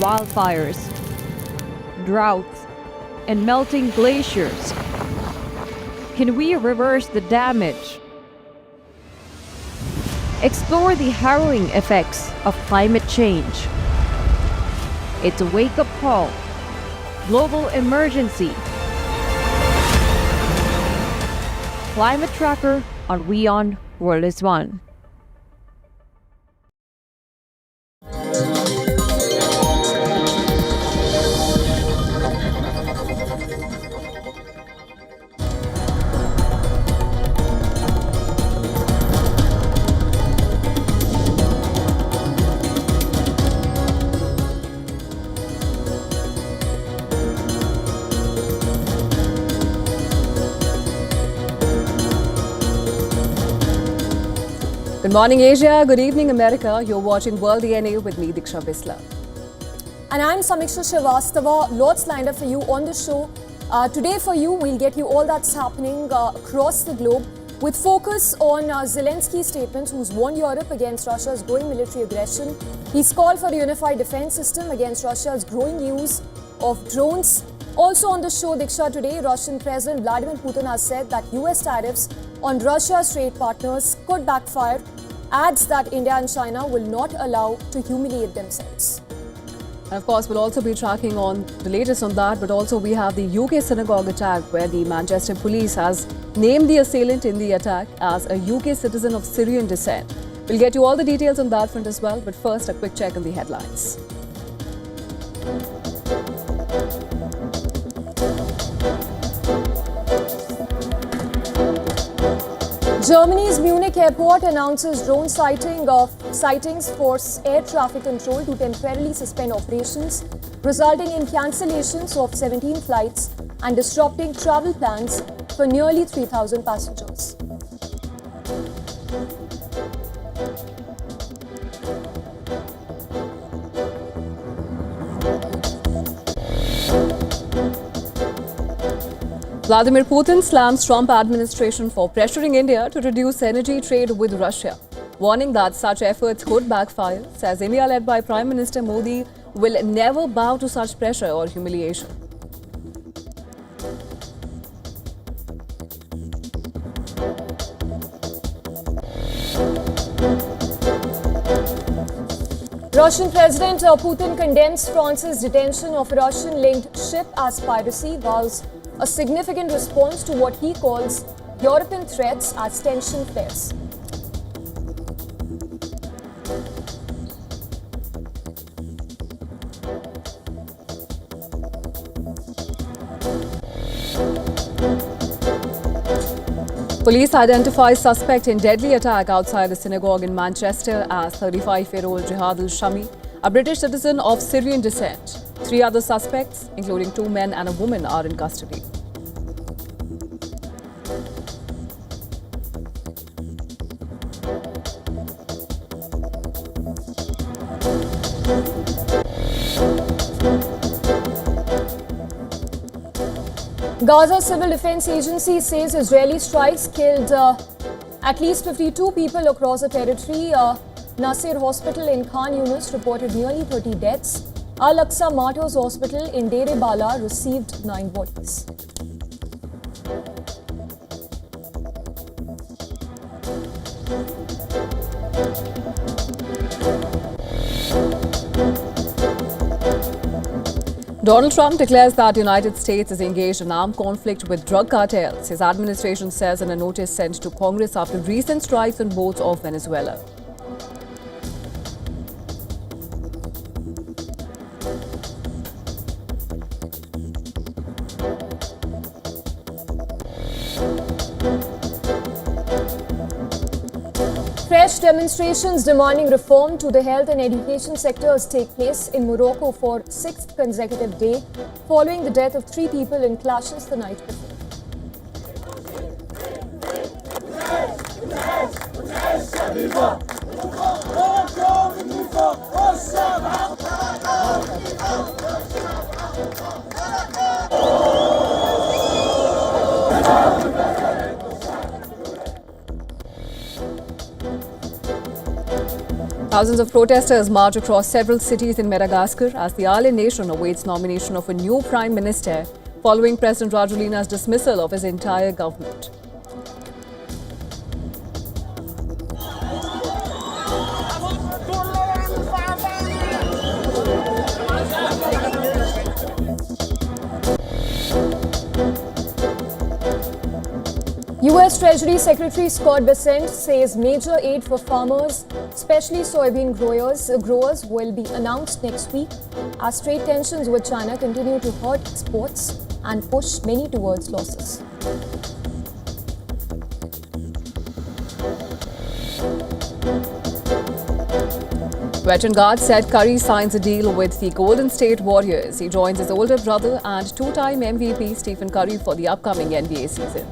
wildfires, droughts, and melting glaciers. Can we reverse the damage? Explore the harrowing effects of climate change. It's a wake-up call. Global emergency. Climate Tracker on WION World is One. Good morning, Asia. Good evening, America. You're watching World DNA with me, Diksha Bisla. And I'm Samiksha Srivastava. Lots lined up for you on the show. Today for you, we'll get you all that's happening across the globe with focus on Zelensky's statements, who's warned Europe against Russia's growing military aggression. He's called for a unified defense system against Russia's growing use of drones. Also on the show, Diksha, today, Russian President Vladimir Putin has said that US tariffs on Russia's trade partners could backfire, adds that India and China will not allow to humiliate themselves. And of course, we'll also be tracking on the latest on that, but also we have the UK Synagogue attack where the Manchester police has named the assailant in the attack as a UK citizen of Syrian descent. We'll get you all the details on that front as well, but first a quick check on the headlines. Germany's Munich airport announces drone sightings force air traffic control to temporarily suspend operations, resulting in cancellations of 17 flights and disrupting travel plans for nearly 3,000 passengers. Vladimir Putin slams Trump administration for pressuring India to reduce energy trade with Russia, warning that such efforts could backfire, says India led by Prime Minister Modi will never bow to such pressure or humiliation. Russian President Putin condemns France's detention of a Russian-linked ship as piracy, vows a significant response to what he calls European threats as tension flares. Police identify suspect in deadly attack outside the synagogue in Manchester as 35-year-old Jihad al-Shami, a British citizen of Syrian descent. 3 other suspects, including 2 men and a woman, are in custody. Gaza Civil Defense Agency says Israeli strikes killed at least 52 people across the territory. Nasser Hospital in Khan Yunis reported nearly 30 deaths. Al-Aqsa Martyrs Hospital in Deir Bala received 9 bodies. Donald Trump declares that the United States is engaged in armed conflict with drug cartels. His administration says in a notice sent to Congress after recent strikes on boats off Venezuela. Fresh demonstrations demanding reform to the health and education sectors take place in Morocco for 6th consecutive day, following the death of 3 people in clashes the night before. Thousands of protesters march across several cities in Madagascar as the island nation awaits nomination of a new prime minister following President Rajolina's dismissal of his entire government. US Treasury Secretary Scott Bessent says major aid for farmers, especially soybean growers will be announced next week as trade tensions with China continue to hurt exports and push many towards losses. Veteran guard said Curry signs a deal with the Golden State Warriors. He joins his older brother and two-time MVP Stephen Curry for the upcoming NBA season.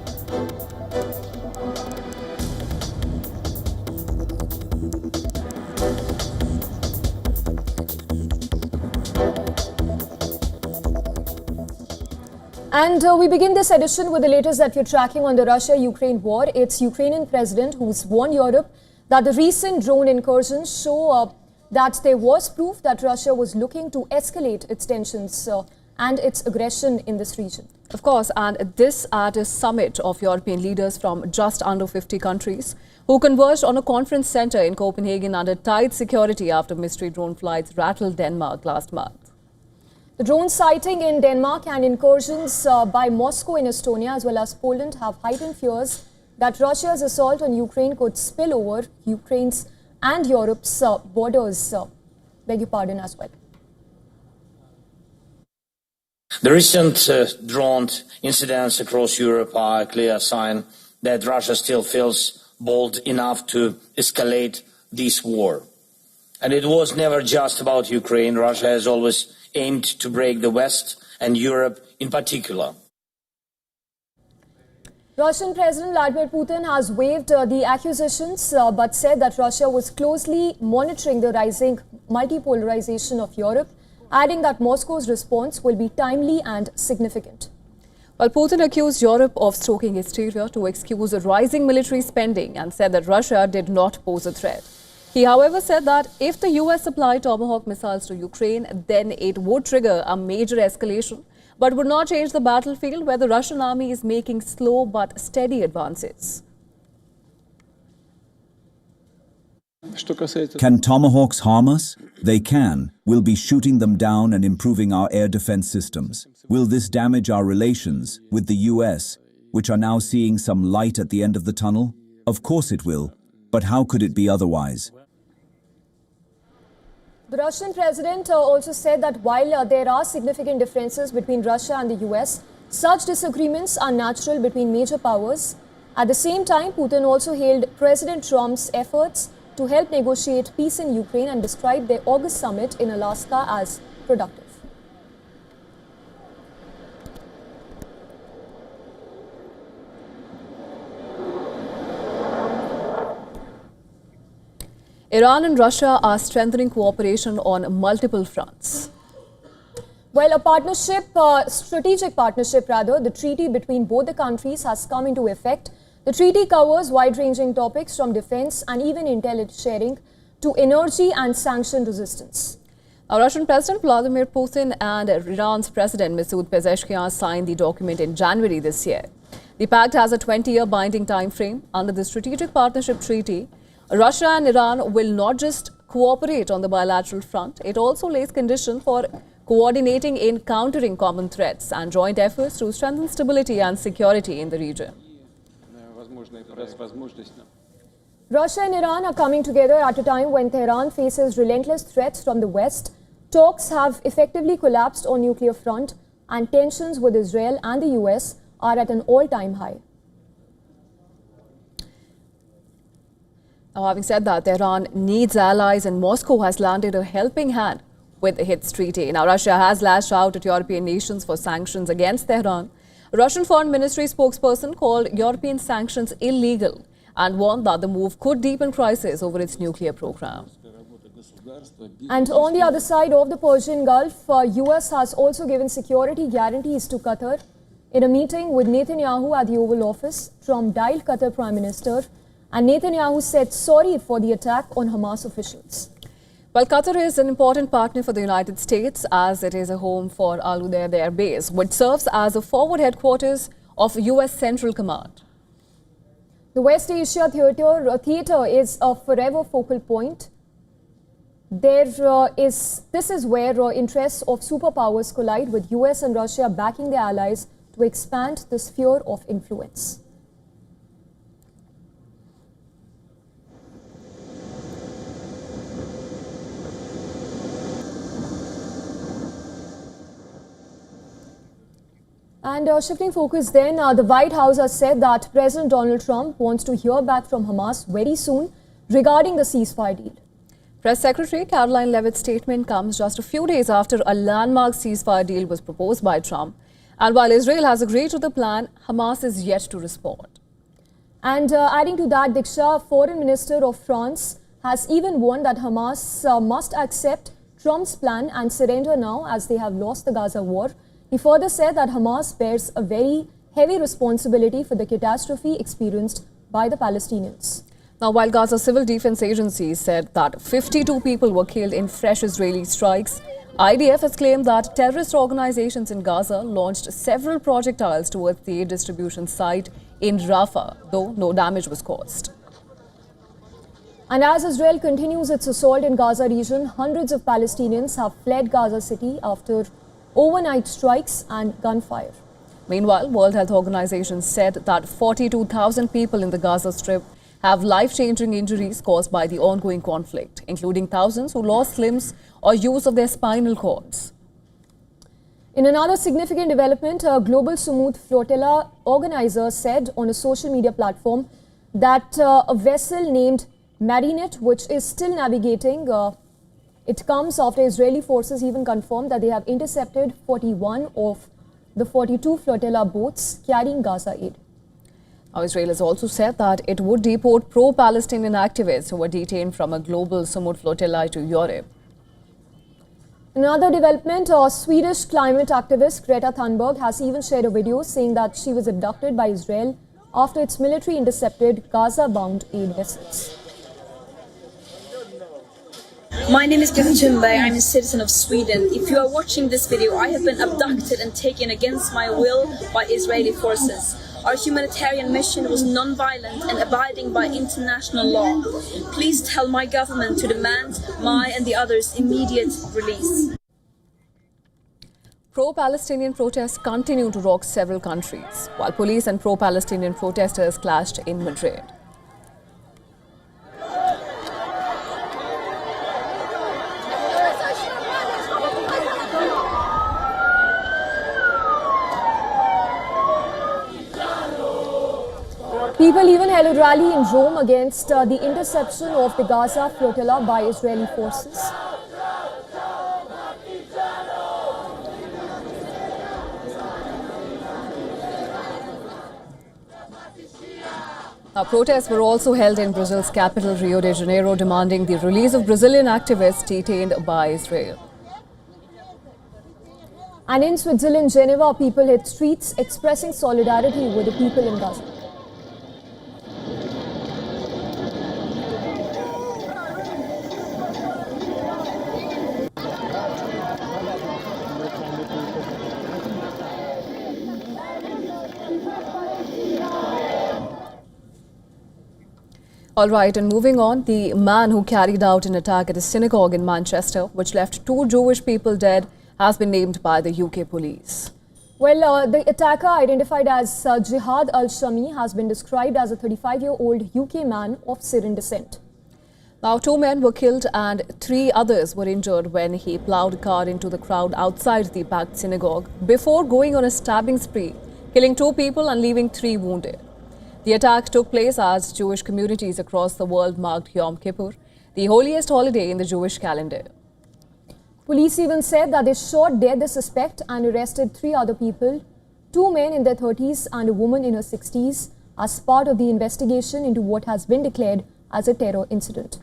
And we begin this edition with the latest that we're tracking on the Russia-Ukraine war. It's Ukrainian president who's warned Europe that the recent drone incursions show that there was proof that Russia was looking to escalate its tensions and its aggression in this region. Of course, and this at a summit of European leaders from just under 50 countries who converged on a conference center in Copenhagen under tight security after mystery drone flights rattled Denmark last month. The drone sighting in Denmark and incursions by Moscow in Estonia as well as Poland have heightened fears that Russia's assault on Ukraine could spill over Ukraine's and Europe's borders. Beg your pardon as well. The recent drone incidents across Europe are a clear sign that Russia still feels bold enough to escalate this war. And it was never just about Ukraine. Russia has always aimed to break the West and Europe in particular. Russian President Vladimir Putin has waived the accusations but said that Russia was closely monitoring the rising multipolarization of Europe, adding that Moscow's response will be timely and significant. While Putin accused Europe of stoking hysteria to excuse rising military spending and said that Russia did not pose a threat. He, however, said that if the US supplied Tomahawk missiles to Ukraine, then it would trigger a major escalation, but would not change the battlefield where the Russian army is making slow but steady advances. Can Tomahawks harm us? They can. We'll be shooting them down and improving our air defense systems. Will this damage our relations with the US, which are now seeing some light at the end of the tunnel? Of course it will. But how could it be otherwise? The Russian president also said that while there are significant differences between Russia and the US, such disagreements are natural between major powers. At the same time, Putin also hailed President Trump's efforts to help negotiate peace in Ukraine and described their August summit in Alaska as productive. Iran and Russia are strengthening cooperation on multiple fronts. Well, strategic partnership, the treaty between both the countries has come into effect. The treaty covers wide-ranging topics from defense and even intelligence sharing to energy and sanction resistance. Now, Russian President Vladimir Putin and Iran's President Masoud Pezeshkian signed the document in January this year. The pact has a 20-year binding time frame. Under the Strategic Partnership Treaty, Russia and Iran will not just cooperate on the bilateral front, it also lays conditions for coordinating in countering common threats and joint efforts to strengthen stability and security in the region. Russia and Iran are coming together at a time when Tehran faces relentless threats from the West. Talks have effectively collapsed on nuclear front and tensions with Israel and the US are at an all-time high. Now, having said that, Tehran needs allies and Moscow has landed a helping hand with the HITS treaty. Now, Russia has lashed out at European nations for sanctions against Tehran. Russian Foreign Ministry spokesperson called European sanctions illegal and warned that the move could deepen crisis over its nuclear program. And on the other side of the Persian Gulf, US has also given security guarantees to Qatar. In a meeting with Netanyahu at the Oval Office, Trump dialed Qatar Prime Minister and Netanyahu said sorry for the attack on Hamas officials. Well, Qatar is an important partner for the United States as it is a home for Al Udeid Air Base, which serves as a forward headquarters of U.S. Central Command. The West Asia theatre is a forever focal point. This is where interests of superpowers collide, with US and Russia backing their allies to expand the sphere of influence. And shifting focus then, the White House has said that President Donald Trump wants to hear back from Hamas very soon regarding the ceasefire deal. Press Secretary Caroline Leavitt's statement comes just a few days after a landmark ceasefire deal was proposed by Trump. And while Israel has agreed to the plan, Hamas is yet to respond. And adding to that, Diksha, Foreign Minister of France, has even warned that Hamas must accept Trump's plan and surrender now as they have lost the Gaza war. He further said that Hamas bears a very heavy responsibility for the catastrophe experienced by the Palestinians. Now, while Gaza Civil Defense Agency said that 52 people were killed in fresh Israeli strikes, IDF has claimed that terrorist organizations in Gaza launched several projectiles towards the aid distribution site in Rafah, though no damage was caused. And as Israel continues its assault in Gaza region, hundreds of Palestinians have fled Gaza City after overnight strikes and gunfire. Meanwhile, World Health Organization said that 42,000 people in the Gaza Strip have life-changing injuries caused by the ongoing conflict, including thousands who lost limbs or use of their spinal cords. In another significant development, a global Sumud flotilla organizer said on a social media platform that a vessel named Marinette, which is still navigating, it comes after Israeli forces even confirmed that they have intercepted 41 of the 42 flotilla boats carrying Gaza aid. Now, Israel has also said that it would deport pro-Palestinian activists who were detained from a global Sumud flotilla to Europe. Another development, Swedish climate activist Greta Thunberg has even shared a video saying that she was abducted by Israel after its military intercepted Gaza-bound aid vessels. My name is Greta Thunberg. I'm a citizen of Sweden. If you are watching this video, I have been abducted and taken against my will by Israeli forces. Our humanitarian mission was non-violent and abiding by international law. Please tell my government to demand my and the others' immediate release. Pro-Palestinian protests continue to rock several countries, while police and pro-Palestinian protesters clashed in Madrid. People even held a rally in Rome against the interception of the Gaza flotilla by Israeli forces. Now, protests were also held in Brazil's capital, Rio de Janeiro, demanding the release of Brazilian activists detained by Israel. And in Switzerland, Geneva, people hit streets expressing solidarity with the people in Gaza. All right, and moving on, the man who carried out an attack at a synagogue in Manchester, which left 2 Jewish people dead, has been named by the UK police. Well, the attacker, identified as Jihad al-Shami, has been described as a 35-year-old UK man of Syrian descent. Now, 2 men were killed and 3 others were injured when he ploughed a car into the crowd outside the packed synagogue before going on a stabbing spree, killing 2 people and leaving 3 wounded. The attack took place as Jewish communities across the world marked Yom Kippur, the holiest holiday in the Jewish calendar. Police even said that they shot dead the suspect and arrested 3 other people, 2 men in their 30s and a woman in her 60s, as part of the investigation into what has been declared as a terror incident.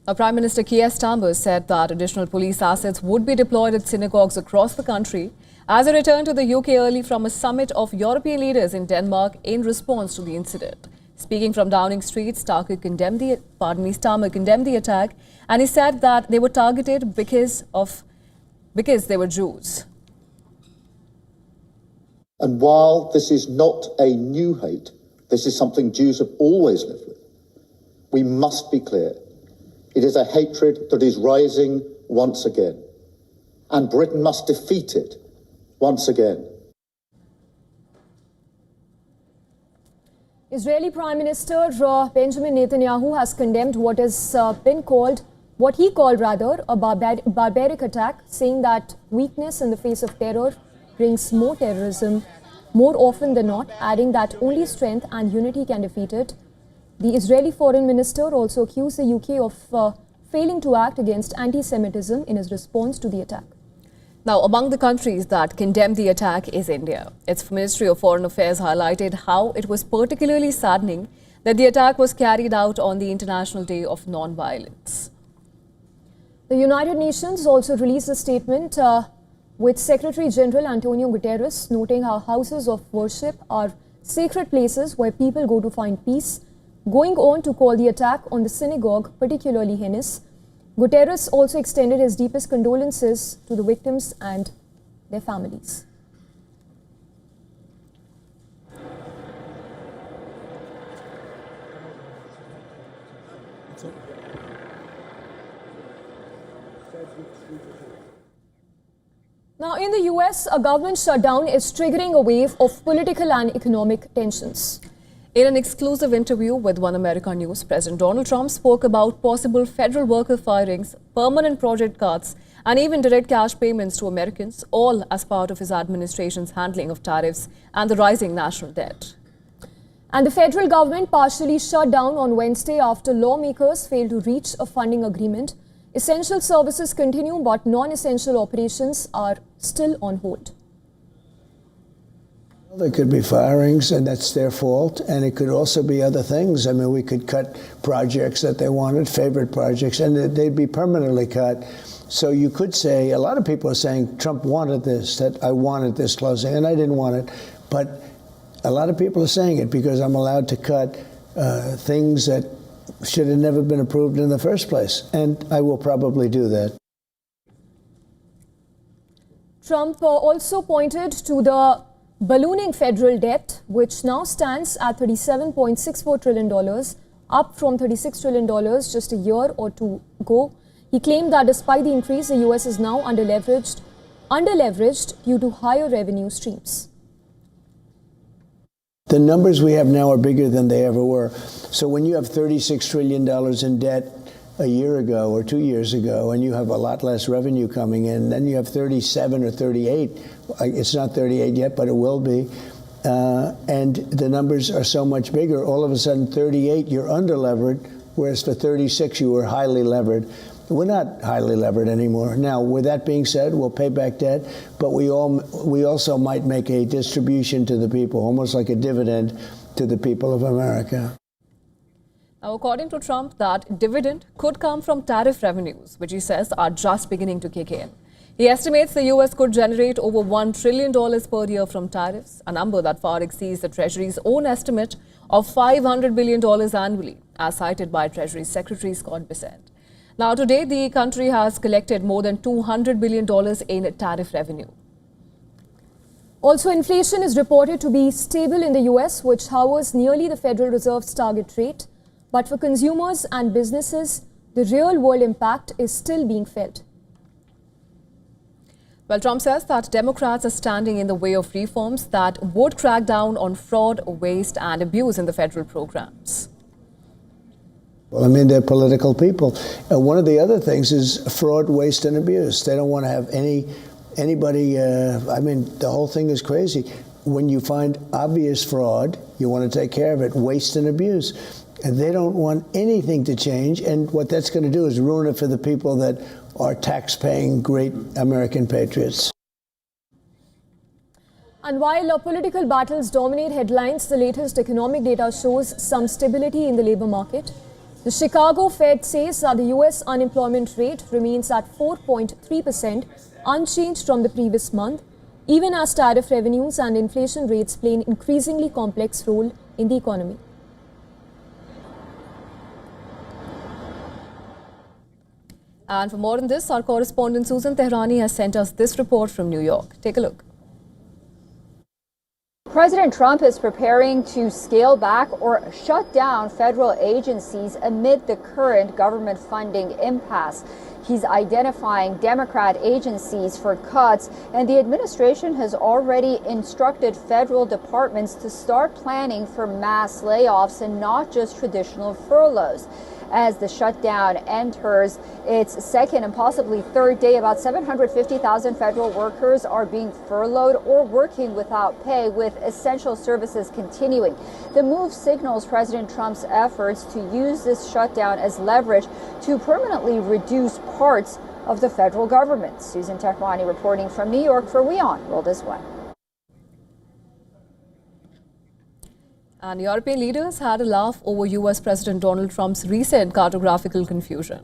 Now, Prime Minister Keir Starmer said that additional police assets would be deployed at synagogues across the country as he returned to the UK early from a summit of European leaders in Denmark in response to the incident. Speaking from Downing Street, Starmer condemned the attack, and he said that they were targeted because they were Jews. And while this is not a new hate, this is something Jews have always lived with, we must be clear. It is a hatred that is rising once again, and Britain must defeat it once again. Israeli Prime Minister Benjamin Netanyahu has condemned what he called a barbaric attack, saying that weakness in the face of terror brings more terrorism more often than not, adding that only strength and unity can defeat it. The Israeli Foreign Minister also accused the UK of failing to act against anti-Semitism in his response to the attack. Now, among the countries that condemned the attack is India. Its Ministry of Foreign Affairs highlighted how it was particularly saddening that the attack was carried out on the International Day of Non-Violence. The United Nations also released a statement with Secretary General Antonio Guterres noting how houses of worship are sacred places where people go to find peace, going on to call the attack on the synagogue particularly heinous. Guterres also extended his deepest condolences to the victims and their families. Now, in the US, a government shutdown is triggering a wave of political and economic tensions. In an exclusive interview with One America News, President Donald Trump spoke about possible federal worker firings, permanent project cuts, and even direct cash payments to Americans, all as part of his administration's handling of tariffs and the rising national debt. And the federal government partially shut down on Wednesday after lawmakers failed to reach a funding agreement. Essential services continue, but non-essential operations are still on hold. There could be firings, and that's their fault, and it could also be other things. I mean, we could cut projects that they wanted, favorite projects, and they'd be permanently cut. So you could say, a lot of people are saying, Trump wanted this, that I wanted this closing, and I didn't want it. But a lot of people are saying it because I'm allowed to cut things that should have never been approved in the first place, and I will probably do that. Trump also pointed to the ballooning federal debt, which now stands at $37.64 trillion, up from $36 trillion just a year or two ago. He claimed that despite the increase, the US is now underleveraged due to higher revenue streams. The numbers we have now are bigger than they ever were. So when you have $36 trillion in debt a year ago or 2 years ago, and you have a lot less revenue coming in, then you have 37 or 38. It's not 38 yet, but it will be. And the numbers are so much bigger. All of a sudden, 38, you're under-levered, whereas for 36, you were highly levered. We're not highly levered anymore. Now, with that being said, we'll pay back debt, but we also might make a distribution to the people, almost like a dividend to the people of America. Now, according to Trump, that dividend could come from tariff revenues, which he says are just beginning to kick in. He estimates the US could generate over $1 trillion per year from tariffs, a number that far exceeds the Treasury's own estimate of $500 billion annually, as cited by Treasury Secretary Scott Bessent. Now, today, the country has collected more than $200 billion in tariff revenue. Also, inflation is reported to be stable in the US, which hovers nearly the Federal Reserve's target rate. But for consumers and businesses, the real-world impact is still being felt. Well, Trump says that Democrats are standing in the way of reforms that would crack down on fraud, waste, and abuse in the federal programs. Well, I mean, they're political people. One of the other things is fraud, waste, and abuse. They don't want to have anybody, I mean, the whole thing is crazy. When you find obvious fraud, you want to take care of it, waste and abuse. And they don't want anything to change. And what that's going to do is ruin it for the people that are tax-paying great American patriots. And while political battles dominate headlines, the latest economic data shows some stability in the labor market. The Chicago Fed says that the US unemployment rate remains at 4.3%, unchanged from the previous month, even as tariff revenues and inflation rates play an increasingly complex role in the economy. And for more on this, our correspondent Susan Tehrani has sent us this report from New York. Take a look. President Trump is preparing to scale back or shut down federal agencies amid the current government funding impasse. He's identifying Democrat agencies for cuts, and the administration has already instructed federal departments to start planning for mass layoffs and not just traditional furloughs. As the shutdown enters its second and possibly third day, about 750,000 federal workers are being furloughed or working without pay, with essential services continuing. The move signals President Trump's efforts to use this shutdown as leverage to permanently reduce parts of the federal government. Susan Tehrani reporting from New York for WION World as well. And European leaders had a laugh over US President Donald Trump's recent cartographical confusion.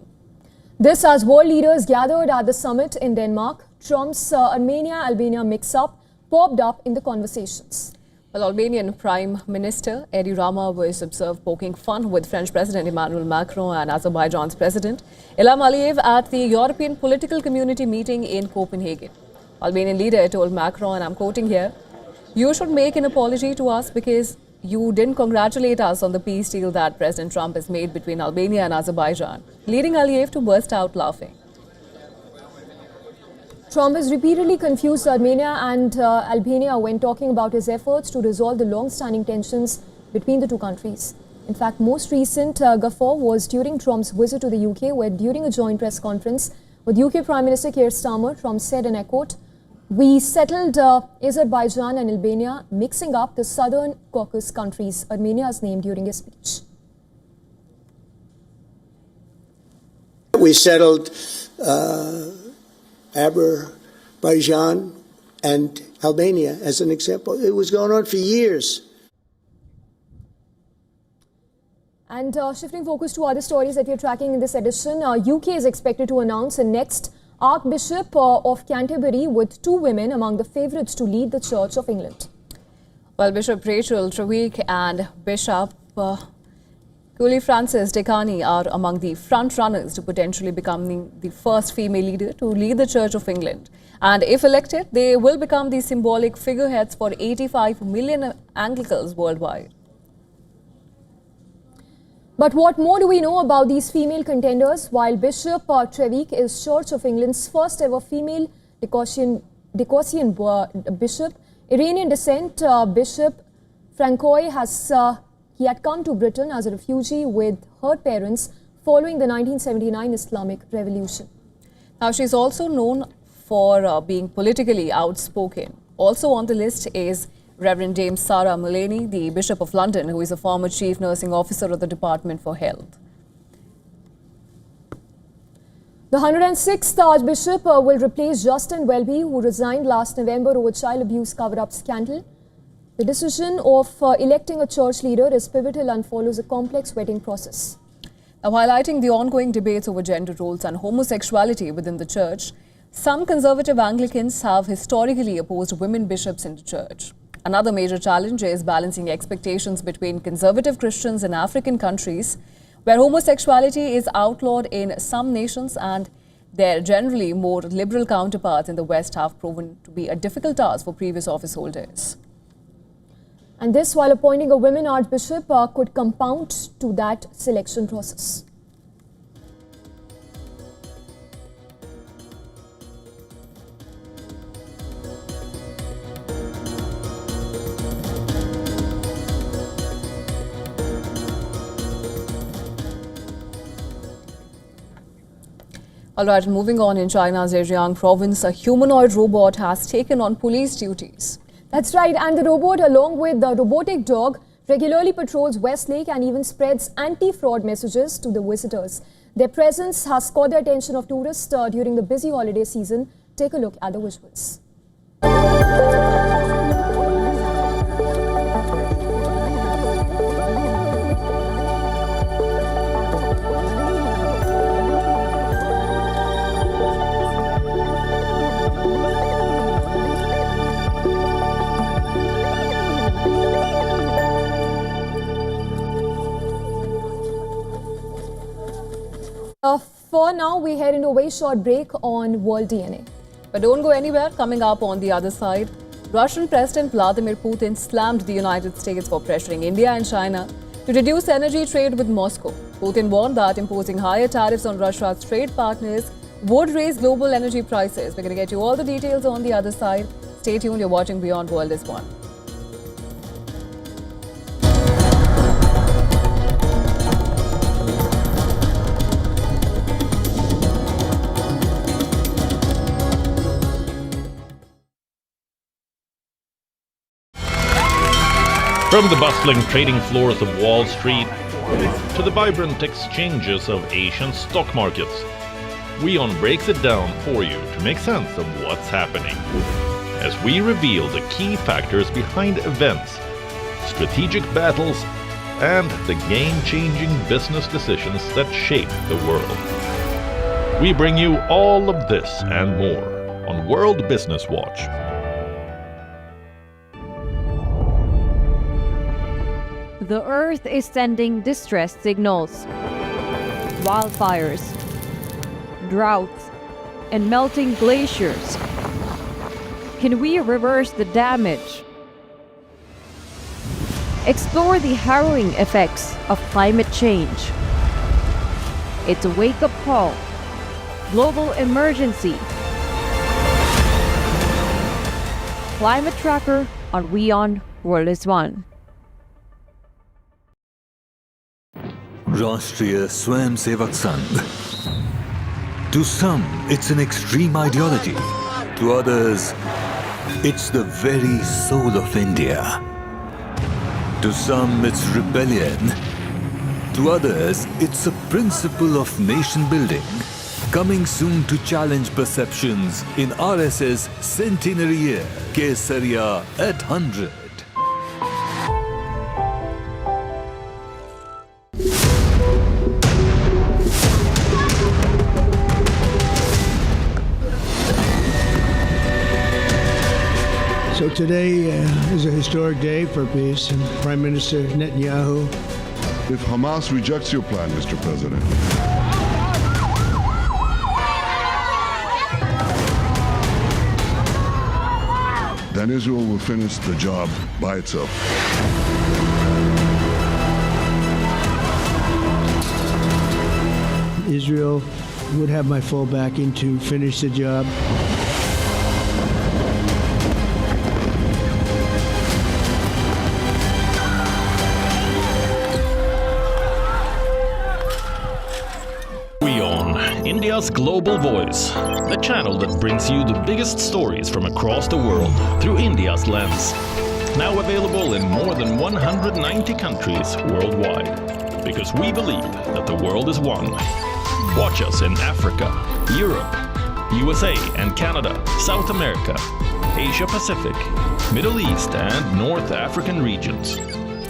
This as world leaders gathered at the summit in Denmark. Trump's Armenia-Albania mix-up popped up in the conversations. Well, Albanian Prime Minister Edi Rama was observed poking fun with French President Emmanuel Macron and Azerbaijan's President Ilham Aliyev at the European Political Community meeting in Copenhagen. Albanian leader told Macron, and I'm quoting here, "You should make an apology to us because you didn't congratulate us on the peace deal that President Trump has made between Albania and Azerbaijan," leading Aliyev to burst out laughing. Trump has repeatedly confused Armenia and Albania when talking about his efforts to resolve the long-standing tensions between the two countries. In fact, most recent guffaw was during Trump's visit to the UK, where during a joint press conference with UK Prime Minister Keir Starmer, Trump said, and I quote, "We settled Azerbaijan and Albania, mixing up the southern Caucasus countries," Armenia's name, during his speech. We settled Azerbaijan and Albania as an example. It was going on for years. And shifting focus to other stories that we're tracking in this edition, UK is expected to announce a next Archbishop of Canterbury, with two women among the favourites to lead the Church of England. Well, Bishop Rachel Trevick and Bishop Cooley Francis Decani are among the front runners to potentially becoming the first female leader to lead the Church of England. And if elected, they will become the symbolic figureheads for 85 million Anglicans worldwide. But what more do we know about these female contenders? While Bishop Trevick is Church of England's first ever female Decosian bishop, Iranian descent Bishop Francois he had come to Britain as a refugee with her parents following the 1979 Islamic Revolution. Now, she's also known for being politically outspoken. Also on the list is Reverend Dame Sarah Mullaney, the Bishop of London, who is a former Chief Nursing Officer of the Department for Health. The 106th Archbishop will replace Justin Welby, who resigned last November over child abuse cover-up scandal. The decision of electing a church leader is pivotal and follows a complex vetting process. Now, highlighting the ongoing debates over gender roles and homosexuality within the church, some conservative Anglicans have historically opposed women bishops in the church. Another major challenge is balancing expectations between conservative Christians in African countries, where homosexuality is outlawed in some nations and their generally more liberal counterparts in the West have proven to be a difficult task for previous office holders. And this while appointing a women archbishop could compound to that selection process. All right, moving on, in China's Zhejiang province, a humanoid robot has taken on police duties. That's right, and the robot, along with the robotic dog, regularly patrols Westlake and even spreads anti-fraud messages to the visitors. Their presence has caught the attention of tourists during the busy holiday season. Take a look at the visuals. For now, we head into a very short break on World DNA. But don't go anywhere. Coming up on the other side, Russian President Vladimir Putin slammed the United States for pressuring India and China to reduce energy trade with Moscow. Putin warned that imposing higher tariffs on Russia's trade partners would raise global energy prices. We're going to get you all the details on the other side. Stay tuned. You're watching Beyond World is One. From the bustling trading floors of Wall Street to the vibrant exchanges of Asian stock markets, WION breaks it down for you to make sense of what's happening, as we reveal the key factors behind events, strategic battles, and the game-changing business decisions that shape the world. We bring you all of this and more on World Business Watch. The Earth is sending distress signals. Wildfires, droughts, and melting glaciers. Can we reverse the damage? Explore the harrowing effects of climate change. It's a wake-up call. Global emergency. Climate Tracker on WION World is One. Rashtriya Swayamsevak Sangh. To some, it's an extreme ideology. To others, it's the very soul of India. To some, it's rebellion. To others, it's a principle of nation building. Coming soon to challenge perceptions in RSS centenary year, Kesariya at 100. So today is a historic day for peace, and Prime Minister Netanyahu. If Hamas rejects your plan, Mr. President, then Israel will finish the job by itself. Israel would have my full backing to finish the job. India's global voice, the channel that brings you the biggest stories from across the world through India's lens. Now available in more than 190 countries worldwide. Because we believe that the world is one. Watch us in Africa, Europe, USA and Canada, South America, Asia Pacific, Middle East and North African regions.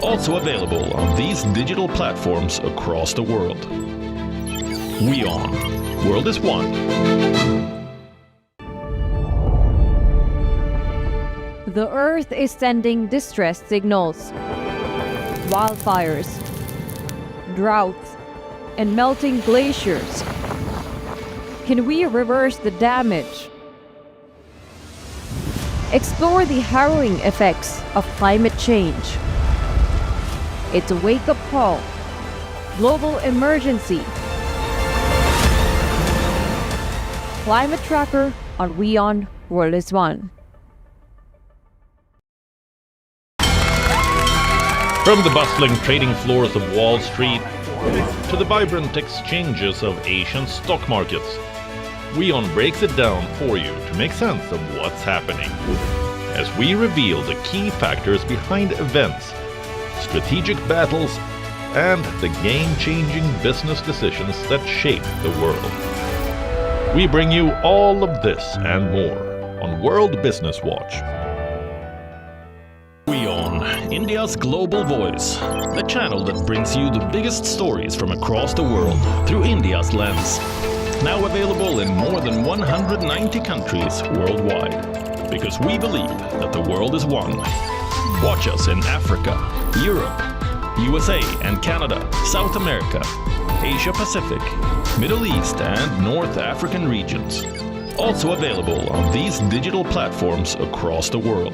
Also available on these digital platforms across the world. WION. World is One. The Earth is sending distress signals. Wildfires, droughts, and melting glaciers. Can we reverse the damage? Explore the harrowing effects of climate change. It's a wake-up call. Global emergency. Climate Tracker on WION World is One. From the bustling trading floors of Wall Street to the vibrant exchanges of Asian stock markets, WION breaks it down for you to make sense of what's happening, as we reveal the key factors behind events, strategic battles, and the game-changing business decisions that shape the world. We bring you all of this and more on World Business Watch. WION, India's global voice, the channel that brings you the biggest stories from across the world through India's lens. Now available in more than 190 countries worldwide. Because we believe that the world is one. Watch us in Africa, Europe, USA and Canada, South America, Asia Pacific, Middle East and North African regions. Also available on these digital platforms across the world.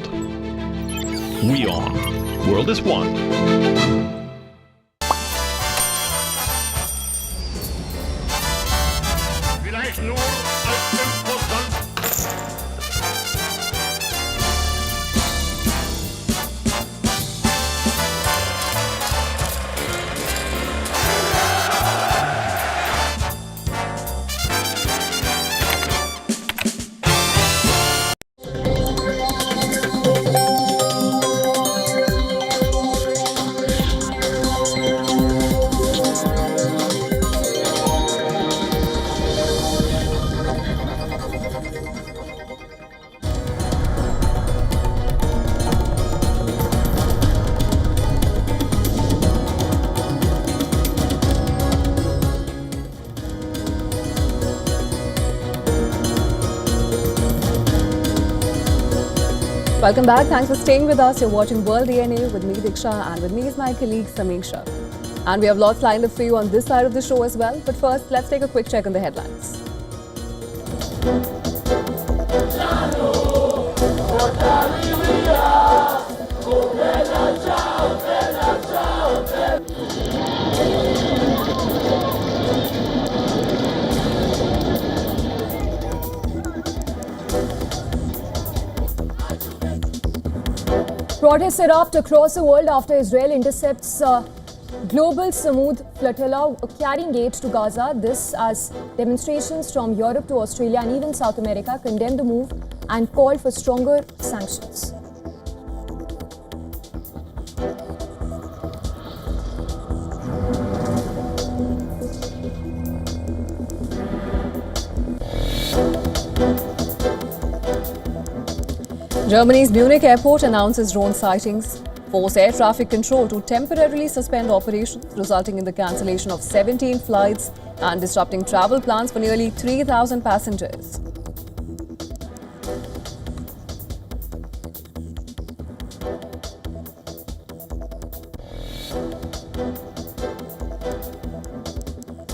WION. World is one. Welcome back. Thanks for staying with us. You're watching World DNA with me, Diksha, and with me is my colleague, Samiksha. And we have lots lined up for you on this side of the show as well. But first, let's take a quick check on the headlines. Protests erupt across the world after Israel intercepts global Samud flotilla carrying aid to Gaza. This as demonstrations from Europe to Australia and even South America condemned the move and called for stronger sanctions. Germany's Munich airport announces drone sightings, force air traffic control to temporarily suspend operations, resulting in the cancellation of 17 flights and disrupting travel plans for nearly 3,000 passengers.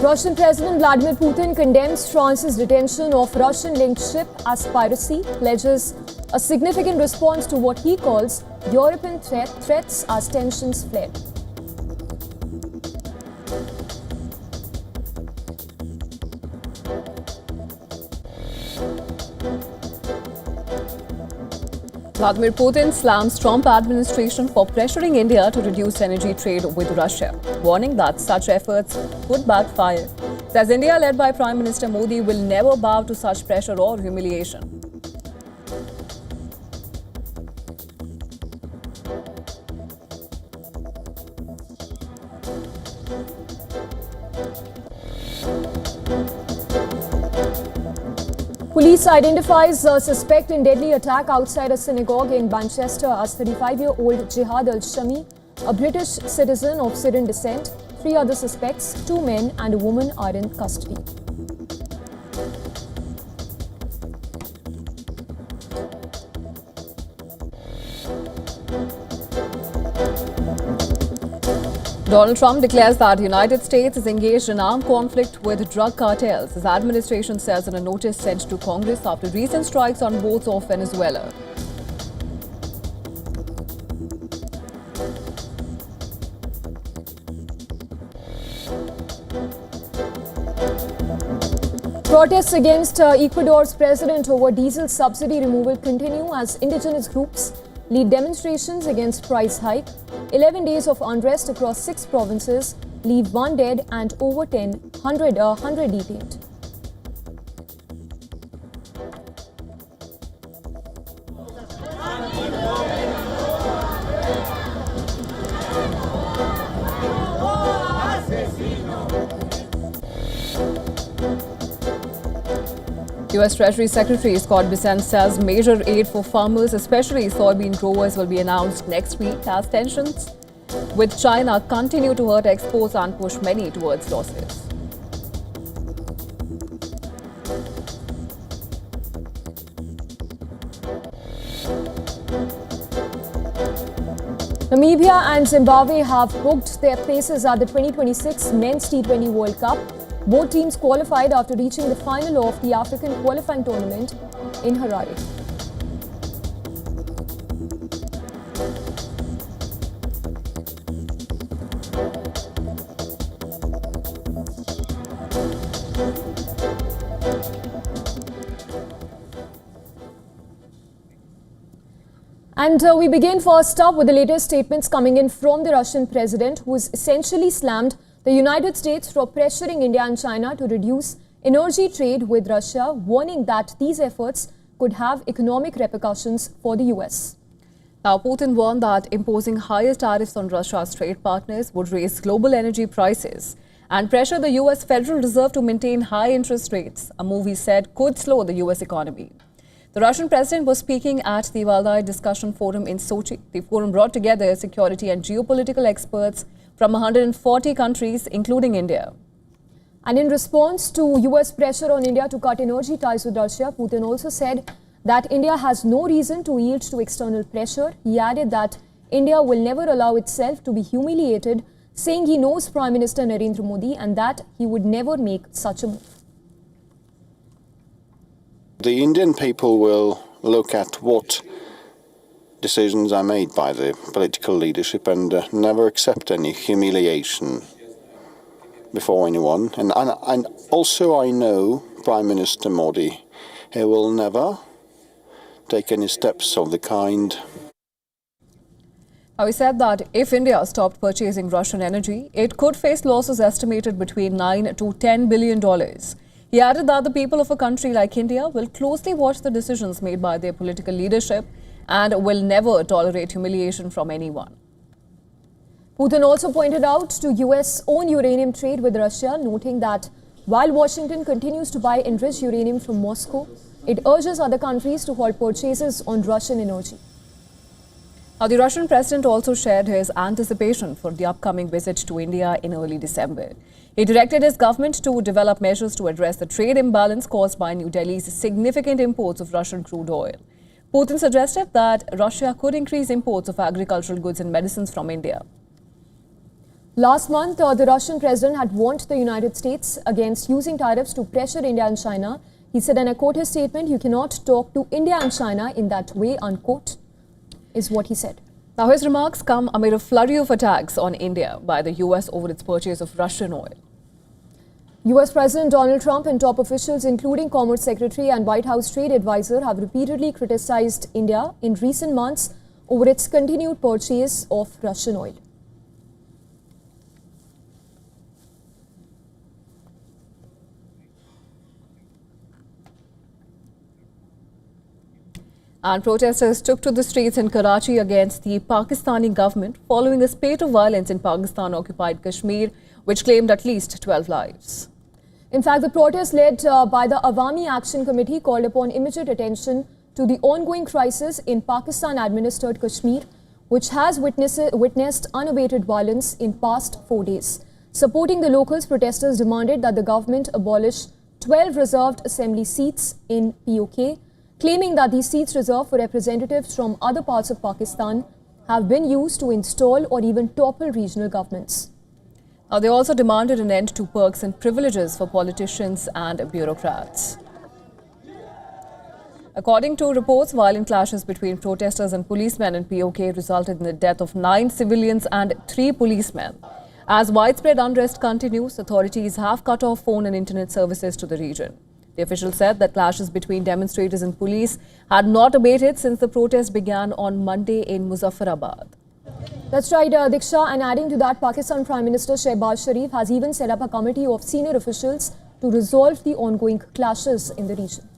Russian President Vladimir Putin condemns France's detention of Russian-linked ship as piracy, pledges a significant response to what he calls European threats as tensions fled. Vladimir Putin slams Trump administration for pressuring India to reduce energy trade with Russia, warning that such efforts could backfire. Says India, led by Prime Minister Modi, will never bow to such pressure or humiliation. Police identifies a suspect in deadly attack outside a synagogue in Manchester as 35-year-old Jihad al-Shami, a British citizen of Syrian descent. 3 other suspects, 2 men and a woman, are in custody. Donald Trump declares that the United States is engaged in armed conflict with drug cartels. His administration says in a notice sent to Congress after recent strikes on boats off Venezuela. Protests against Ecuador's president over diesel subsidy removal continue as indigenous groups lead demonstrations against price hike. 11 days of unrest across 6 provinces leave 1 dead and over 100 detained. US Treasury Secretary Scott Bessent says major aid for farmers, especially soybean growers, will be announced next week as tensions with China continue to hurt exports and push many towards losses. Namibia and Zimbabwe have booked their places at the 2026 Men's T20 World Cup. Both teams qualified after reaching the final of the African qualifying tournament in Harare. And we begin first up with the latest statements coming in from the Russian president, who has essentially slammed the United States for pressuring India and China to reduce energy trade with Russia, warning that these efforts could have economic repercussions for the US. Now, Putin warned that imposing higher tariffs on Russia's trade partners would raise global energy prices and pressure the US Federal Reserve to maintain high interest rates, a move he said could slow the US economy. The Russian president was speaking at the Valdai Discussion Forum in Sochi. The forum brought together security and geopolitical experts from 140 countries, including India. And in response to US pressure on India to cut energy ties with Russia, Putin also said that India has no reason to yield to external pressure. He added that India will never allow itself to be humiliated, saying he knows Prime Minister Narendra Modi and that he would never make such a move. The Indian people will look at what decisions are made by the political leadership and never accept any humiliation before anyone. And also I know Prime Minister Modi, he will never take any steps of the kind. Now, he said that if India stopped purchasing Russian energy, it could face losses estimated between $9 to $10 billion. He added that the people of a country like India will closely watch the decisions made by their political leadership and will never tolerate humiliation from anyone. Putin also pointed out to US own uranium trade with Russia, noting that while Washington continues to buy enriched uranium from Moscow, it urges other countries to halt purchases on Russian energy. Now, the Russian president also shared his anticipation for the upcoming visit to India in early December. He directed his government to develop measures to address the trade imbalance caused by New Delhi's significant imports of Russian crude oil. Putin suggested that Russia could increase imports of agricultural goods and medicines from India. Last month, the Russian president had warned the United States against using tariffs to pressure India and China. He said, and I quote his statement, "You cannot talk to India and China in that way," unquote, is what he said. Now, his remarks come amid a flurry of attacks on India by the US over its purchase of Russian oil. US President Donald Trump and top officials, including Commerce Secretary and White House Trade Advisor, have repeatedly criticized India in recent months over its continued purchase of Russian oil. And protesters took to the streets in Karachi against the Pakistani government following a spate of violence in Pakistan-occupied Kashmir, which claimed at least 12 lives. In fact, the protest led by the Awami Action Committee called upon immediate attention to the ongoing crisis in Pakistan-administered Kashmir, which has witnessed unabated violence in past 4 days. Supporting the locals, protesters demanded that the government abolish 12 reserved assembly seats in POK, claiming that these seats reserved for representatives from other parts of Pakistan have been used to install or even topple regional governments. They also demanded an end to perks and privileges for politicians and bureaucrats. According to reports, violent clashes between protesters and policemen in POK resulted in the death of 9 civilians and 3 policemen. As widespread unrest continues, authorities have cut off phone and internet services to the region. The official said that clashes between demonstrators and police had not abated since the protest began on Monday in Muzaffarabad. That's right, Diksha. And adding to that, Pakistan Prime Minister Shehbaz Sharif has even set up a committee of senior officials to resolve the ongoing clashes in the region.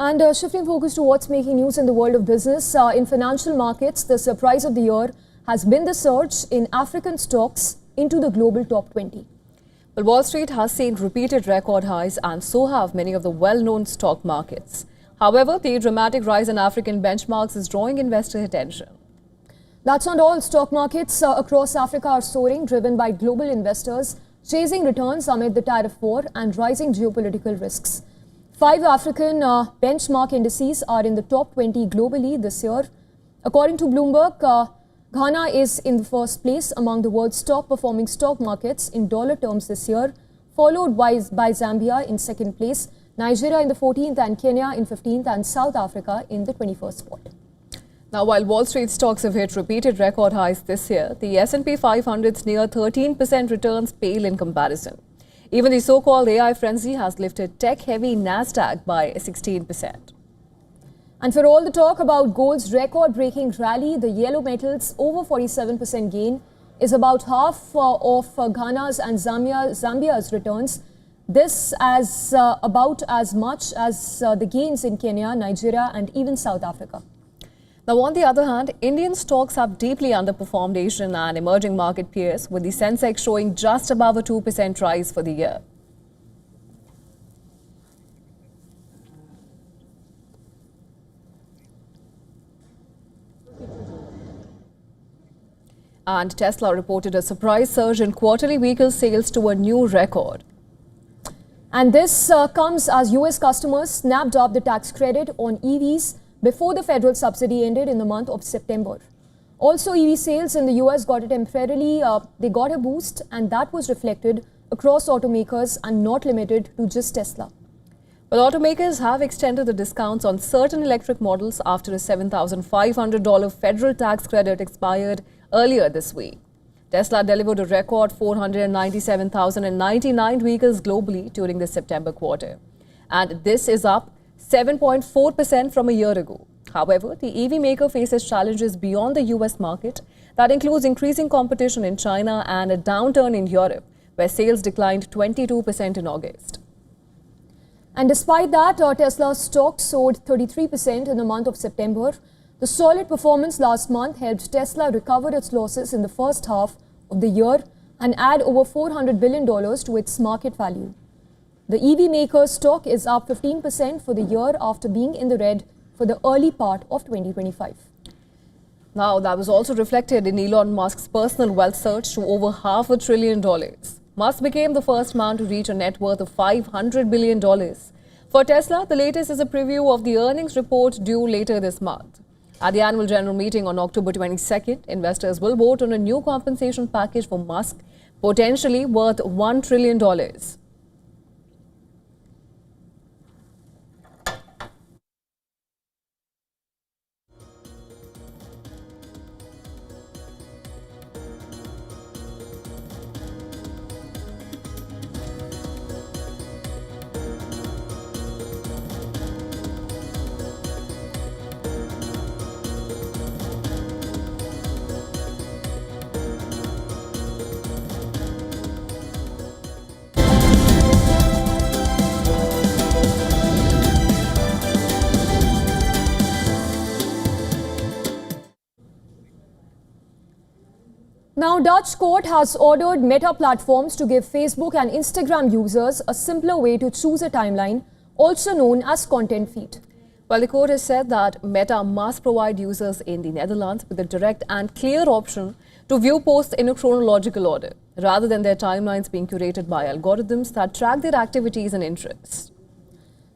And shifting focus to what's making news in the world of business, in financial markets, the surprise of the year has been the surge in African stocks into the global top 20. Well, Wall Street has seen repeated record highs, and so have many of the well-known stock markets. However, the dramatic rise in African benchmarks is drawing investor attention. That's not all. Stock markets across Africa are soaring, driven by global investors chasing returns amid the tariff war and rising geopolitical risks. 5 African benchmark indices are in the top 20 globally this year. According to Bloomberg, Ghana is in the first place among the world's top performing stock markets in dollar terms this year, followed by Zambia in second place, Nigeria in the 14th and Kenya in 15th and South Africa in the 21st spot. Now, while Wall Street stocks have hit repeated record highs this year, the S&P 500's near 13% returns pale in comparison. Even the so-called AI frenzy has lifted tech-heavy Nasdaq by 16%. And for all the talk about gold's record-breaking rally, the yellow metals over 47% gain is about half of Ghana's and Zambia's returns. This as about as much as the gains in Kenya, Nigeria and even South Africa. Now, on the other hand, Indian stocks have deeply underperformed Asian and emerging market peers, with the Sensex showing just above a 2% rise for the year. And Tesla reported a surprise surge in quarterly vehicle sales to a new record. And this comes as US customers snapped up the tax credit on EVs before the federal subsidy ended in the month of September. Also, EV sales in the US got a temporarily, they got a boost, and that was reflected across automakers and not limited to just Tesla. Well, automakers have extended the discounts on certain electric models after a $7,500 federal tax credit expired earlier this week. Tesla delivered a record 497,099 vehicles globally during the September quarter. And this is up 7.4% from a year ago. However, the EV maker faces challenges beyond the US market. That includes increasing competition in China and a downturn in Europe, where sales declined 22% in August. And despite that, Tesla's stock soared 33% in the month of September. The solid performance last month helped Tesla recover its losses in the first half of the year and add over $400 billion to its market value. The EV maker's stock is up 15% for the year after being in the red for the early part of 2025. Now, that was also reflected in Elon Musk's personal wealth surge to over $500 billion. Musk became the first man to reach a net worth of $500 billion. For Tesla, the latest is a preview of the earnings report due later this month. At the annual general meeting on October 22nd, investors will vote on a new compensation package for Musk, potentially worth $1 trillion. Now, Dutch court has ordered Meta platforms to give Facebook and Instagram users a simpler way to choose a timeline, also known as content feed. Well, the court has said that Meta must provide users in the Netherlands with a direct and clear option to view posts in a chronological order, rather than their timelines being curated by algorithms that track their activities and interests.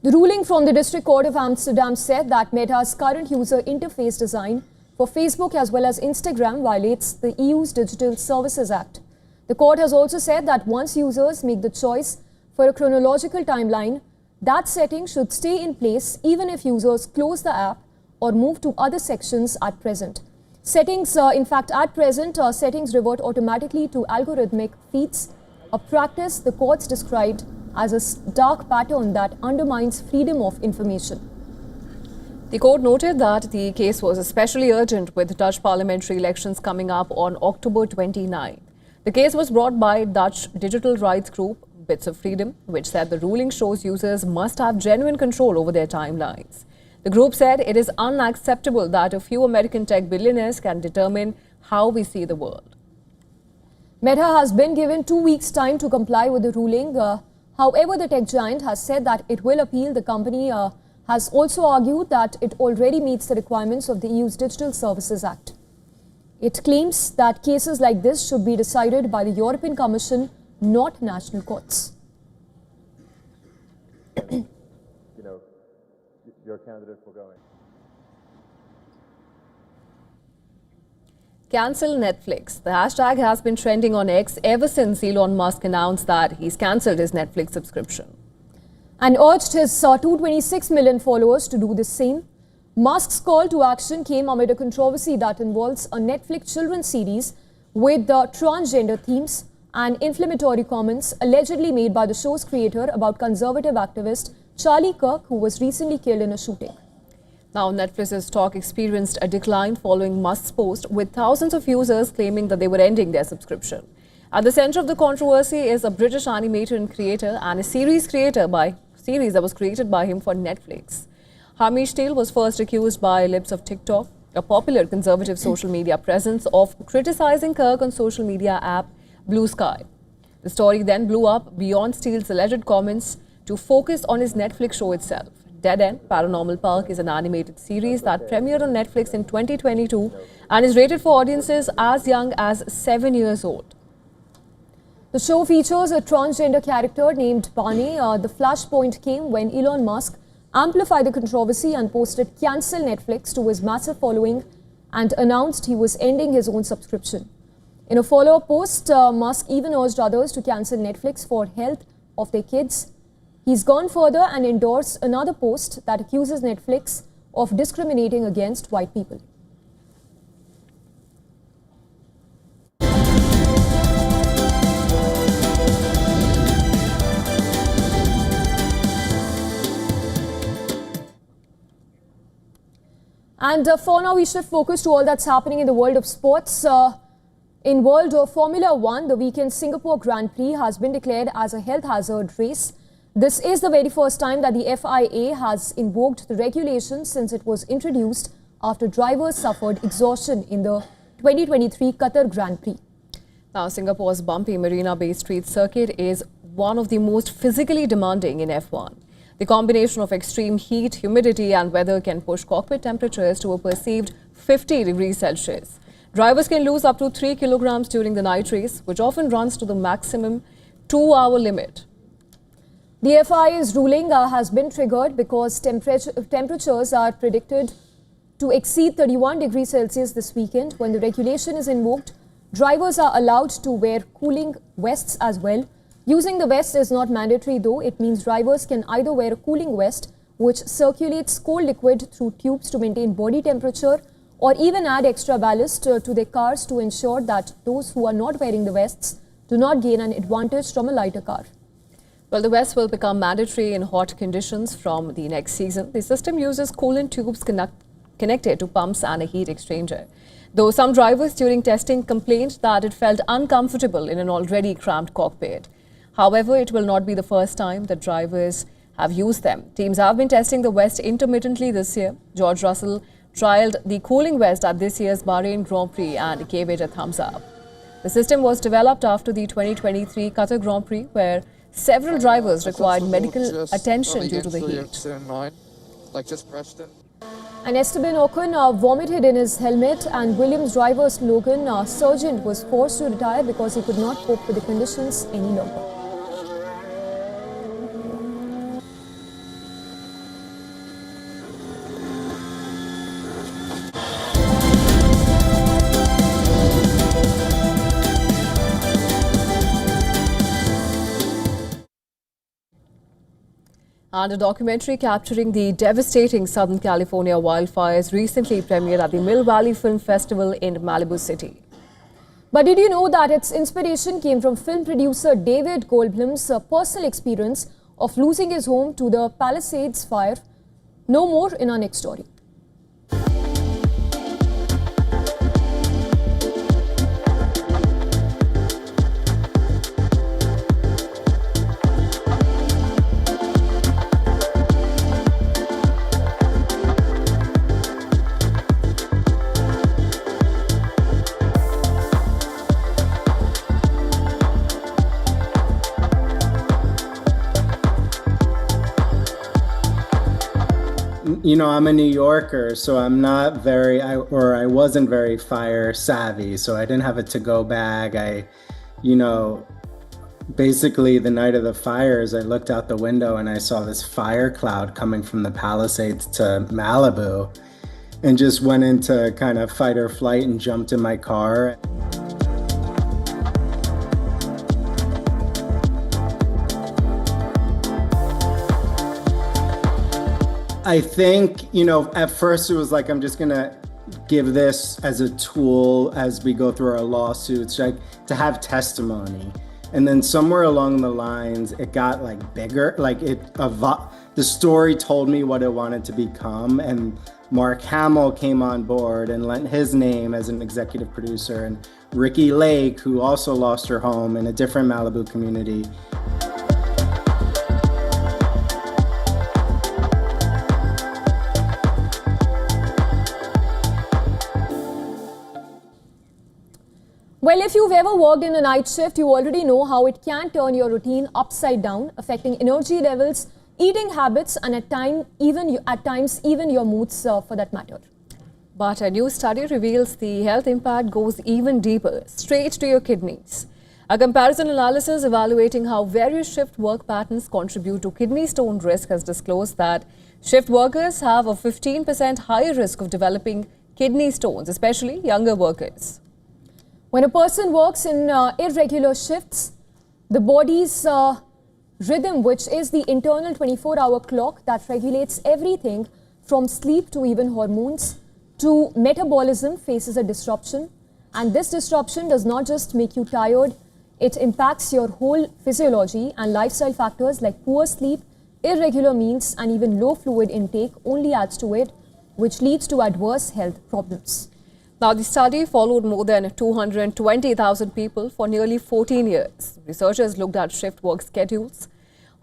The ruling from the District Court of Amsterdam said that Meta's current user interface design for Facebook as well as Instagram violates the EU's Digital Services Act. The court has also said that once users make the choice for a chronological timeline, that setting should stay in place even if users close the app or move to other sections at present. Settings, at present, settings revert automatically to algorithmic feeds, a practice the courts described as a dark pattern that undermines freedom of information. The court noted that the case was especially urgent with Dutch parliamentary elections coming up on October 29. The case was brought by Dutch digital rights group Bits of Freedom, which said the ruling shows users must have genuine control over their timelines. The group said it is unacceptable that a few American tech billionaires can determine how we see the world. Meta has been given 2 weeks' time to comply with the ruling. However, the tech giant has said that it will appeal. The company has also argued that it already meets the requirements of the EU's Digital Services Act. It claims that cases like this should be decided by the European Commission, not national courts. Your candidate for going. Cancel Netflix. The hashtag has been trending on X ever since Elon Musk announced that he's cancelled his Netflix subscription. And urged his 226 million followers to do the same. Musk's call to action came amid a controversy that involves a Netflix children's series with transgender themes and inflammatory comments allegedly made by the show's creator about conservative activist Charlie Kirk, who was recently killed in a shooting. Now, Netflix's stock experienced a decline following Musk's post, with thousands of users claiming that they were ending their subscription. At the center of the controversy is a British animator and creator and a series that was created by him for Netflix. Hamish Steele was first accused by Libs of TikTok, a popular conservative social media presence, of criticizing Kirk on social media app Blue Sky. The story then blew up beyond Steele's alleged comments to focus on his Netflix show itself. Dead End Paranormal Park is an animated series that premiered on Netflix in 2022 and is rated for audiences as young as 7 years old. The show features a transgender character named Barney. The flashpoint came when Elon Musk amplified the controversy and posted "Cancel Netflix" to his massive following and announced he was ending his own subscription. In a follow-up post, Musk even urged others to cancel Netflix for health of their kids. He's gone further and endorsed another post that accuses Netflix of discriminating against white people. And for now, we shift focus to all that's happening in the world of sports. In world of Formula One, the weekend Singapore Grand Prix has been declared as a health hazard race. This is the very first time that the FIA has invoked the regulations since it was introduced after drivers suffered exhaustion in the 2023 Qatar Grand Prix. Now, Singapore's bumpy Marina Bay Street circuit is one of the most physically demanding in F1. The combination of extreme heat, humidity and weather can push cockpit temperatures to a perceived 50 degrees Celsius. Drivers can lose up to 3 kilograms during the night race, which often runs to the maximum 2-hour limit. The FIA's ruling has been triggered because temperatures are predicted to exceed 31 degrees Celsius this weekend. When the regulation is invoked, drivers are allowed to wear cooling vests as well. Using the vest is not mandatory though. It means drivers can either wear a cooling vest, which circulates cold liquid through tubes to maintain body temperature, or even add extra ballast to their cars to ensure that those who are not wearing the vests do not gain an advantage from a lighter car. Well, the vest will become mandatory in hot conditions from the next season. The system uses coolant tubes connected to pumps and a heat exchanger. Though some drivers during testing complained that it felt uncomfortable in an already cramped cockpit. However, it will not be the first time that drivers have used them. Teams have been testing the vest intermittently this year. George Russell trialled the cooling vest at this year's Bahrain Grand Prix and gave it a thumbs up. The system was developed after the 2023 Qatar Grand Prix, where several drivers required medical attention due to the heat. And Esteban Ocon vomited in his helmet, and Williams driver Logan Sargent was forced to retire because he could not cope with the conditions any longer. And a documentary capturing the devastating Southern California wildfires recently premiered at the Mill Valley Film Festival in Malibu City. But did you know that its inspiration came from film producer David Goldblum's personal experience of losing his home to the Palisades fire? No more in our next story. you know, I'm a New Yorker, so I'm not very, I wasn't very fire savvy, so I didn't have a to-go bag. Basically the night of the fires, I looked out the window and I saw this fire cloud coming from the Palisades to Malibu, and just went into kind of fight or flight and jumped in my car. I think, at first it was like, I'm just gonna give this as a tool as we go through our lawsuits, like to have testimony. And then somewhere along the lines, it got like bigger, like the story told me what it wanted to become. And Mark Hamill came on board and lent his name as an executive producer, and Ricky Lake, who also lost her home in a different Malibu community. Well, if you've ever worked in a night shift, you already know how it can turn your routine upside down, affecting energy levels, eating habits, and at times even your moods for that matter. But a new study reveals the health impact goes even deeper, straight to your kidneys. A comparison analysis evaluating how various shift work patterns contribute to kidney stone risk has disclosed that shift workers have a 15% higher risk of developing kidney stones, especially younger workers. When a person works in irregular shifts, the body's rhythm, which is the internal 24-hour clock that regulates everything from sleep to even hormones to metabolism, faces a disruption. And this disruption does not just make you tired, it impacts your whole physiology, and lifestyle factors like poor sleep, irregular meals, and even low fluid intake only adds to it, which leads to adverse health problems. Now, the study followed more than 220,000 people for nearly 14 years. Researchers looked at shift work schedules,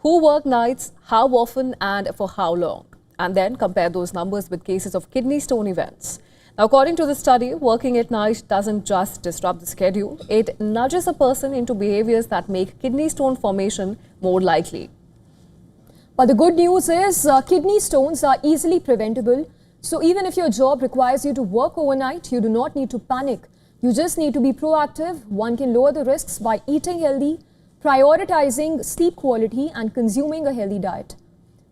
who work nights, how often and for how long, and then compared those numbers with cases of kidney stone events. Now, according to the study, working at night doesn't just disrupt the schedule, it nudges a person into behaviors that make kidney stone formation more likely. But the good news is kidney stones are easily preventable. So even if your job requires you to work overnight, you do not need to panic. You just need to be proactive. One can lower the risks by eating healthy, prioritizing sleep quality, and consuming a healthy diet.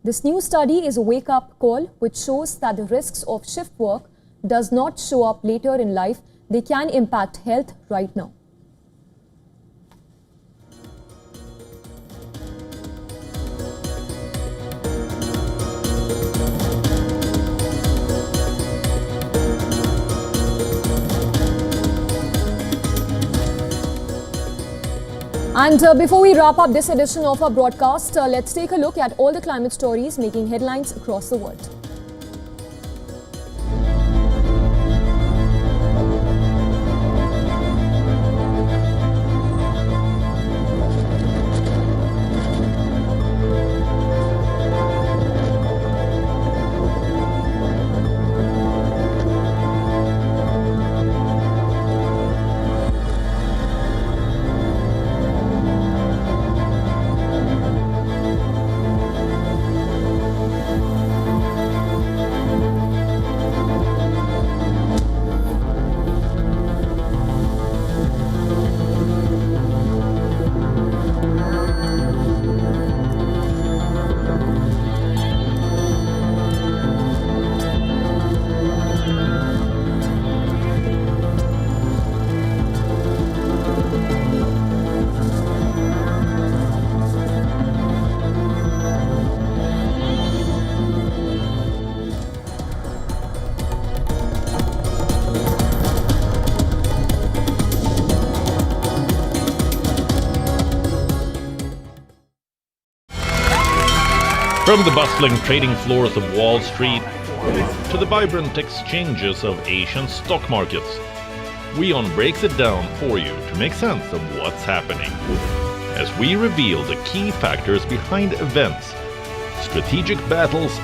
This new study is a wake-up call which shows that the risks of shift work does not show up later in life. They can impact health right now. And before we wrap up this edition of our broadcast, let's take a look at all the climate stories making headlines across the world. From the bustling trading floors of Wall Street to the vibrant exchanges of Asian stock markets, WION breaks it down for you to make sense of what's happening, as we reveal the key factors behind events, strategic battles,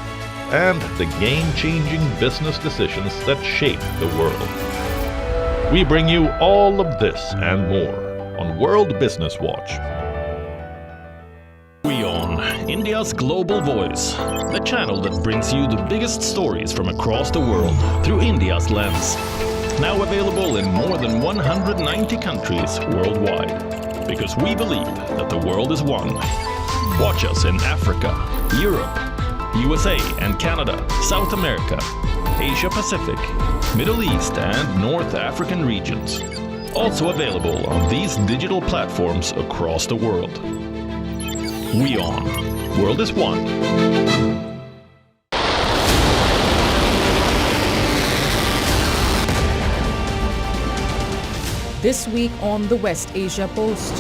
and the game-changing business decisions that shape the world. We bring you all of this and more on World Business Watch. WION India's Global Voice, the channel that brings you the biggest stories from across the world through India's lens. Now available in more than 190 countries worldwide. Because we believe that the world is one. Watch us in Africa, Europe, USA and Canada, South America, Asia Pacific, Middle East and North African regions. Also available on these digital platforms across the world. WION, World is One. This week on the West Asia Post.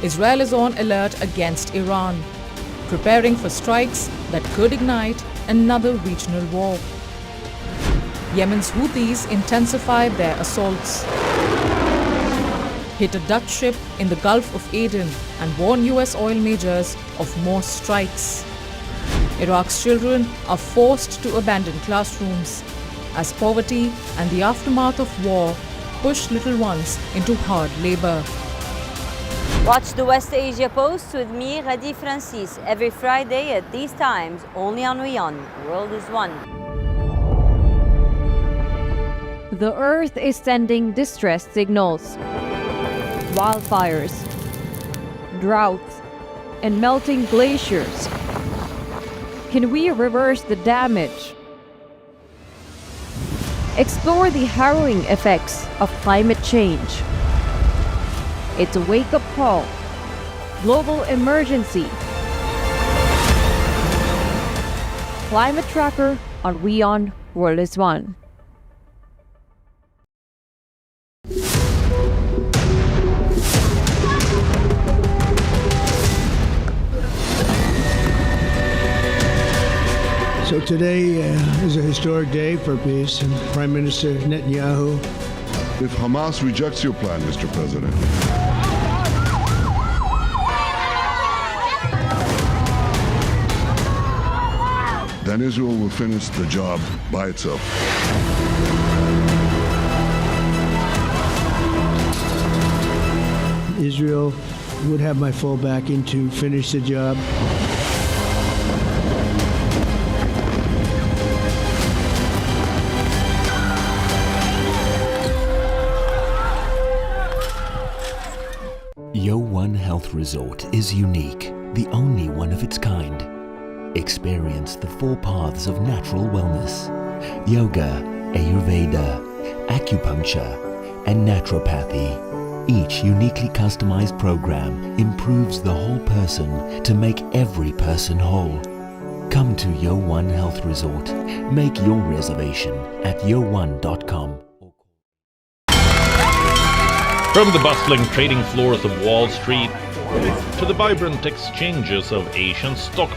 Israel is on alert against Iran, preparing for strikes that could ignite another regional war. Yemen's Houthis intensify their assaults, hit a Dutch ship in the Gulf of Aden and warn US oil majors of more strikes. Iraq's children are forced to abandon classrooms as poverty and the aftermath of war push little ones into hard labor. Watch the West Asia Post with me, Radi Francis, every Friday at these times, only on WION. World is One. The Earth is sending distress signals. Wildfires, droughts, and melting glaciers. Can we reverse the damage? Explore the harrowing effects of climate change. It's a wake-up call. Global emergency. Climate Tracker on WION World is One. So today is a historic day for peace, and Prime Minister Netanyahu. If Hamas rejects your plan, Mr. President, then Israel will finish the job by itself. Israel would have my full backing to finish the job. WION Health Resort is unique, the only one of its kind. Experience the 4 paths of natural wellness: yoga, Ayurveda, acupuncture, and naturopathy. Each uniquely customized program improves the whole person to make every person whole. Come to WION Health Resort. Make your reservation at WION.com. From the bustling trading floors of Wall Street to the vibrant exchanges of Asian stock markets.